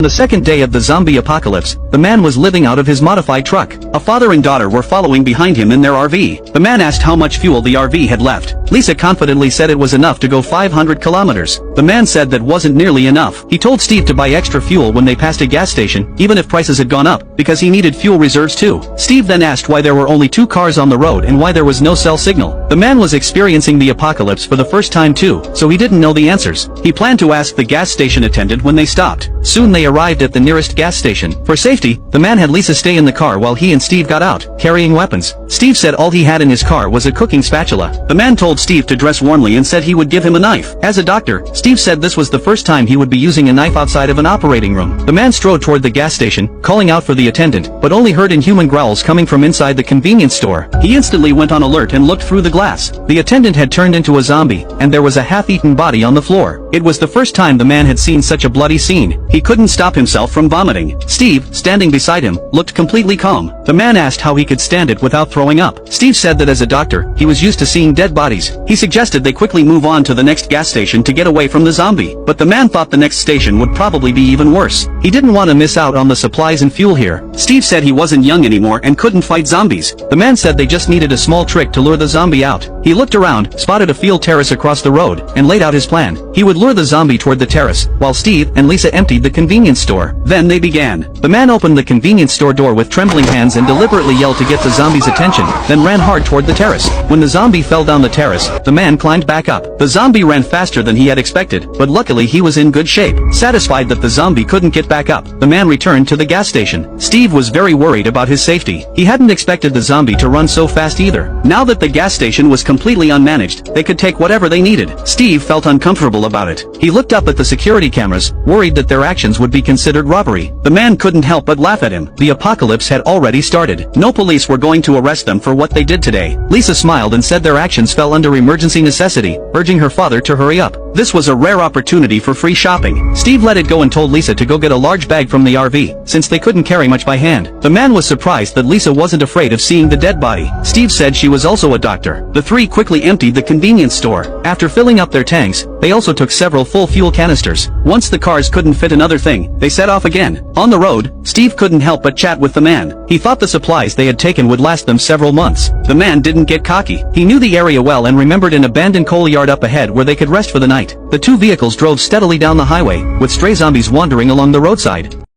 On the second day of the zombie apocalypse, the man was living out of his modified truck. A father and daughter were following behind him in their RV. The man asked how much fuel the RV had left. Lisa confidently said it was enough to go 500 kilometers. The man said that wasn't nearly enough. He told Steve to buy extra fuel when they passed a gas station, even if prices had gone up, because he needed fuel reserves too. Steve then asked why there were only 2 cars on the road and why there was no cell signal. The man was experiencing the apocalypse for the first time too, so he didn't know the answers. He planned to ask the gas station attendant when they stopped. Soon they arrived at the nearest gas station. For safety, the man had Lisa stay in the car while he and Steve got out, carrying weapons. Steve said all he had in his car was a cooking spatula. The man told Steve to dress warmly and said he would give him a knife. As a doctor, Steve said this was the first time he would be using a knife outside of an operating room. The man strode toward the gas station, calling out for the attendant, but only heard inhuman growls coming from inside the convenience store. He instantly went on alert and looked through the glass. The attendant had turned into a zombie, and there was a half-eaten body on the floor. It was the first time the man had seen such a bloody scene. He couldn't stop himself from vomiting. Steve, standing beside him, looked completely calm. The man asked how he could stand it without throwing up. Steve said that as a doctor, he was used to seeing dead bodies. He suggested they quickly move on to the next gas station to get away from the zombie. But the man thought the next station would probably be even worse. He didn't want to miss out on the supplies and fuel here. Steve said he wasn't young anymore and couldn't fight zombies. The man said they just needed a small trick to lure the zombie out. He looked around, spotted a field terrace across the road, and laid out his plan. He would lure the zombie toward the terrace, while Steve and Lisa emptied the convenience store. Then they began. The man opened the convenience store door with trembling hands and deliberately yelled to get the zombie's attention, then ran hard toward the terrace. When the zombie fell down the terrace, the man climbed back up. The zombie ran faster than he had expected, but luckily he was in good shape. Satisfied that the zombie couldn't get back up, the man returned to the gas station. Steve was very worried about his safety. He hadn't expected the zombie to run so fast either. Now that the gas station was completely unmanaged, they could take whatever they needed. Steve felt uncomfortable about it. He looked up at the security cameras, worried that their actions would be considered robbery. The man couldn't help but laugh at him. The apocalypse had already started. No police were going to arrest them for what they did today. Lisa smiled and said their actions fell under emergency necessity, urging her father to hurry up. This was a rare opportunity for free shopping. Steve let it go and told Lisa to go get a large bag from the RV, since they couldn't carry much by hand. The man was surprised that Lisa wasn't afraid of seeing the dead body. Steve said she was also a doctor. The three quickly emptied the convenience store. After filling up their tanks, they also took several full fuel canisters. Once the cars couldn't fit another thing, they set off again. On the road, Steve couldn't help but chat with the man. He thought the supplies they had taken would last them several months. The man didn't get cocky. He knew the area well and remembered an abandoned coal yard up ahead where they could rest for the night. The two vehicles drove steadily down the highway, with stray zombies wandering along the roadside.